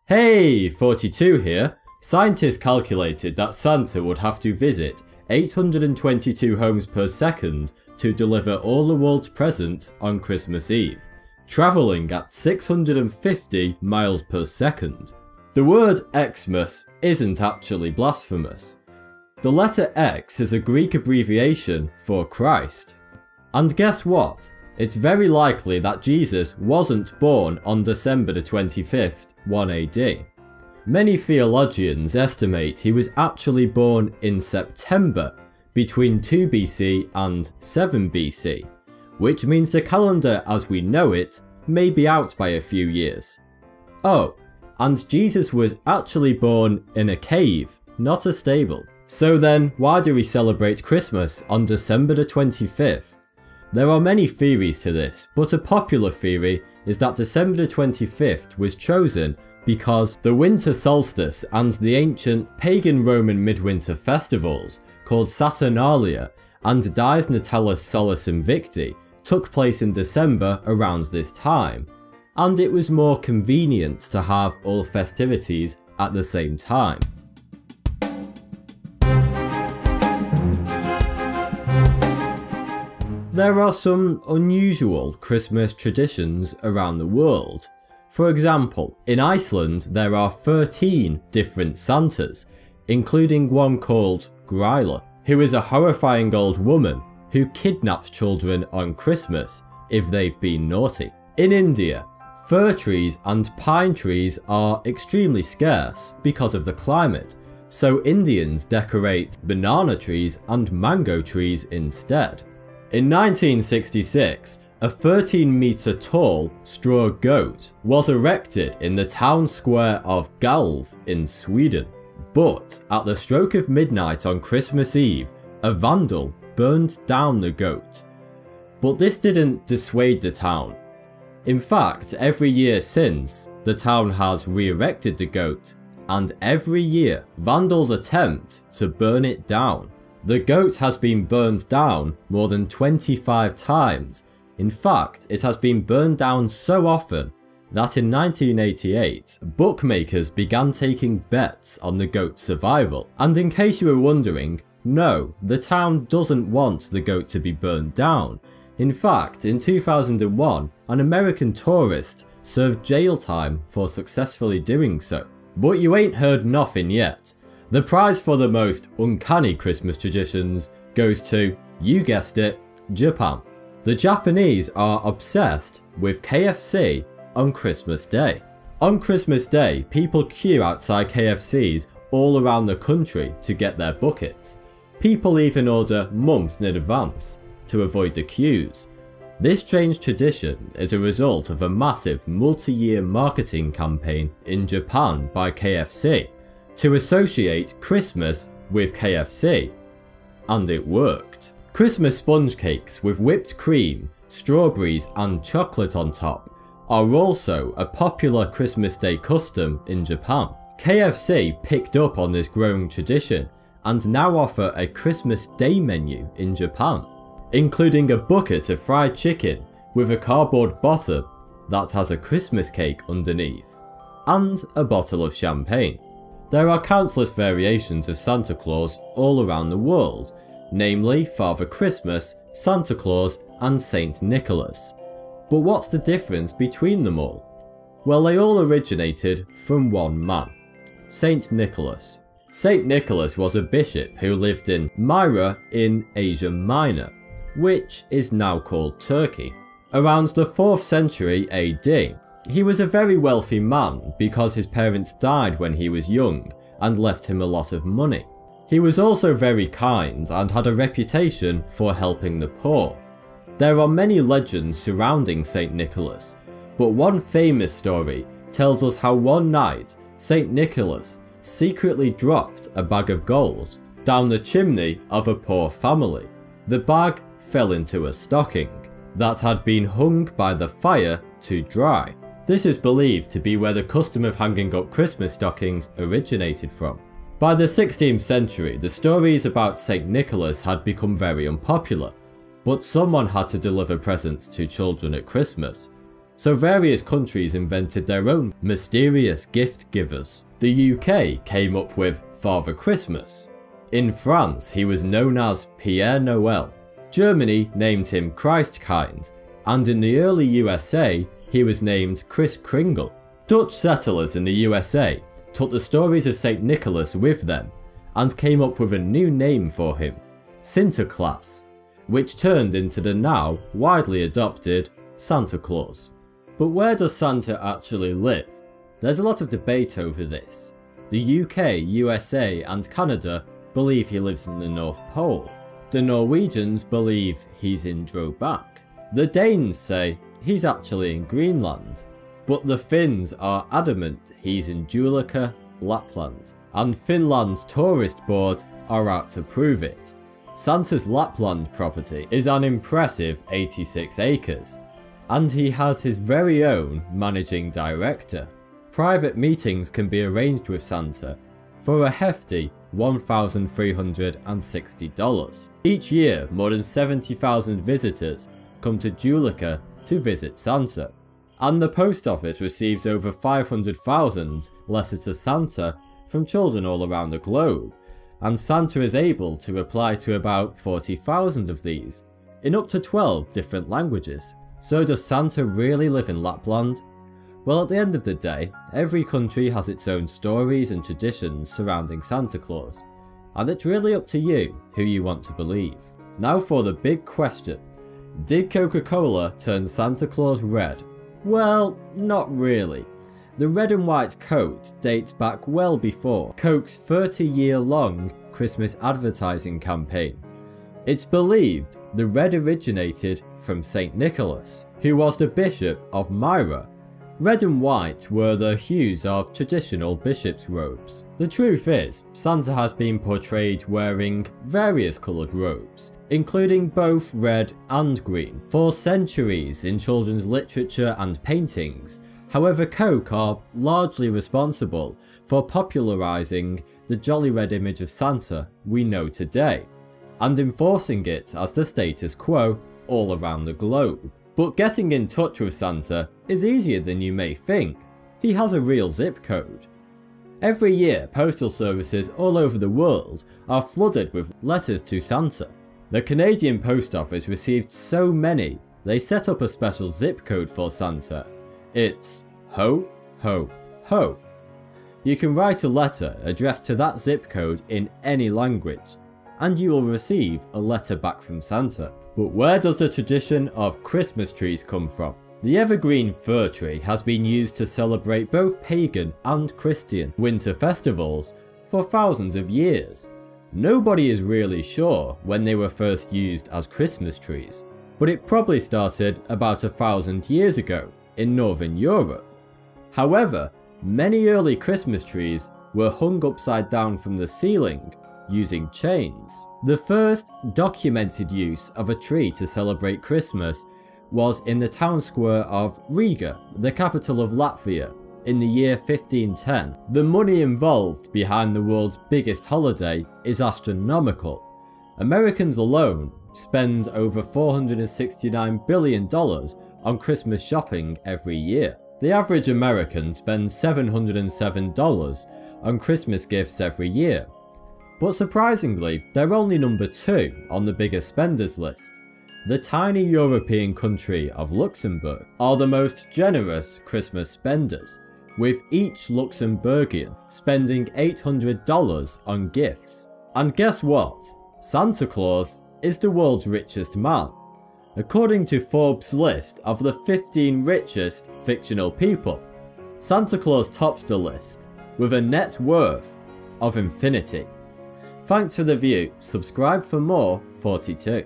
Hey, 42 here. Scientists calculated that Santa would have to visit 822 homes per second to deliver all the world's presents on Christmas Eve, travelling at 650 miles per second. The word Xmas isn't actually blasphemous. The letter X is a Greek abbreviation for Christ. And guess what? It's very likely that Jesus wasn't born on December the 25th, 1 AD. Many theologians estimate he was actually born in September between 2 BC and 7 BC, which means the calendar as we know it may be out by a few years. Oh, and Jesus was actually born in a cave, not a stable. So then, why do we celebrate Christmas on December the 25th? There are many theories to this, but a popular theory is that December the 25th was chosen because the winter solstice and the ancient pagan Roman midwinter festivals called Saturnalia and Dies Natalis Solis Invicti took place in December around this time, and it was more convenient to have all festivities at the same time. There are some unusual Christmas traditions around the world. For example, in Iceland there are 13 different Santas, including one called Gryla, who is a horrifying old woman who kidnaps children on Christmas if they've been naughty. In India, fir trees and pine trees are extremely scarce because of the climate, so Indians decorate banana trees and mango trees instead. In 1966, a 13-metre tall straw goat was erected in the town square of Galv in Sweden. But at the stroke of midnight on Christmas Eve, a vandal burned down the goat. But this didn't dissuade the town. In fact, every year since, the town has re-erected the goat, and every year vandals attempt to burn it down. The goat has been burned down more than 25 times. In fact, it has been burned down so often that in 1988, bookmakers began taking bets on the goat's survival. And in case you were wondering, no, the town doesn't want the goat to be burned down. In fact, in 2001, an American tourist served jail time for successfully doing so. But you ain't heard nothing yet. The prize for the most uncanny Christmas traditions goes to, you guessed it, Japan. The Japanese are obsessed with KFC on Christmas Day. On Christmas Day, people queue outside KFCs all around the country to get their buckets. People even order months in advance to avoid the queues. This strange tradition is a result of a massive multi-year marketing campaign in Japan by KFC to associate Christmas with KFC. And it worked. Christmas sponge cakes with whipped cream, strawberries and chocolate on top are also a popular Christmas Day custom in Japan. KFC picked up on this growing tradition and now offer a Christmas Day menu in Japan, including a bucket of fried chicken with a cardboard bottom that has a Christmas cake underneath, and a bottle of champagne. There are countless variations of Santa Claus all around the world, namely Father Christmas, Santa Claus and Saint Nicholas. But what's the difference between them all? Well, they all originated from one man, Saint Nicholas. Saint Nicholas was a bishop who lived in Myra in Asia Minor, which is now called Turkey. Around the 4th century AD, he was a very wealthy man because his parents died when he was young and left him a lot of money. He was also very kind and had a reputation for helping the poor. There are many legends surrounding Saint Nicholas, but one famous story tells us how one night Saint Nicholas secretly dropped a bag of gold down the chimney of a poor family. The bag fell into a stocking that had been hung by the fire to dry. This is believed to be where the custom of hanging up Christmas stockings originated from. By the 16th century, the stories about Saint Nicholas had become very unpopular, but someone had to deliver presents to children at Christmas. So various countries invented their own mysterious gift givers. The UK came up with Father Christmas. In France, he was known as Pierre Noël. Germany named him Christkind, and in the early USA, he was named Kris Kringle. Dutch settlers in the USA took the stories of St. Nicholas with them and came up with a new name for him, Sinterklaas, which turned into the now widely adopted Santa Claus. But where does Santa actually live? There's a lot of debate over this. The UK, USA and Canada believe he lives in the North Pole. The Norwegians believe he's in Drøbak. The Danes say he's actually in Greenland. But the Finns are adamant he's in Julica, Lapland. And Finland's tourist board are out to prove it. Santa's Lapland property is an impressive 86 acres. And he has his very own managing director. Private meetings can be arranged with Santa for a hefty $1,360. Each year, more than 70,000 visitors come to Julica to visit Santa. And the post office receives over 500,000 letters to Santa from children all around the globe. And Santa is able to reply to about 40,000 of these, in up to 12 different languages. So does Santa really live in Lapland? Well, at the end of the day, every country has its own stories and traditions surrounding Santa Claus, and it's really up to you who you want to believe. Now for the big question. Did Coca-Cola turn Santa Claus red? Well, not really. The red and white coat dates back well before Coke's 30-year-long Christmas advertising campaign. It's believed the red originated from St. Nicholas, who was the Bishop of Myra. Red and white were the hues of traditional bishop's robes. The truth is, Santa has been portrayed wearing various coloured robes, including both red and green, for centuries in children's literature and paintings. However, Coke are largely responsible for popularising the jolly red image of Santa we know today, and enforcing it as the status quo all around the globe. But getting in touch with Santa is easier than you may think. He has a real zip code. Every year, postal services all over the world are flooded with letters to Santa. The Canadian Post Office received so many, they set up a special zip code for Santa. It's ho, ho, ho. You can write a letter addressed to that zip code in any language, and you will receive a letter back from Santa. But where does the tradition of Christmas trees come from? The evergreen fir tree has been used to celebrate both pagan and Christian winter festivals for thousands of years. Nobody is really sure when they were first used as Christmas trees, but it probably started about 1,000 years ago in Northern Europe. However, many early Christmas trees were hung upside down from the ceiling using chains. The first documented use of a tree to celebrate Christmas was in the town square of Riga, the capital of Latvia, in the year 1510. The money involved behind the world's biggest holiday is astronomical. Americans alone spend over $469 billion on Christmas shopping every year. The average American spends $707 on Christmas gifts every year. But surprisingly, they're only number 2 on the biggest spenders list. The tiny European country of Luxembourg are the most generous Christmas spenders, with each Luxembourgian spending $800 on gifts. And guess what? Santa Claus is the world's richest man, according to Forbes' list of the 15 richest fictional people. Santa Claus tops the list, with a net worth of infinity. Thanks for the view, subscribe for more 42.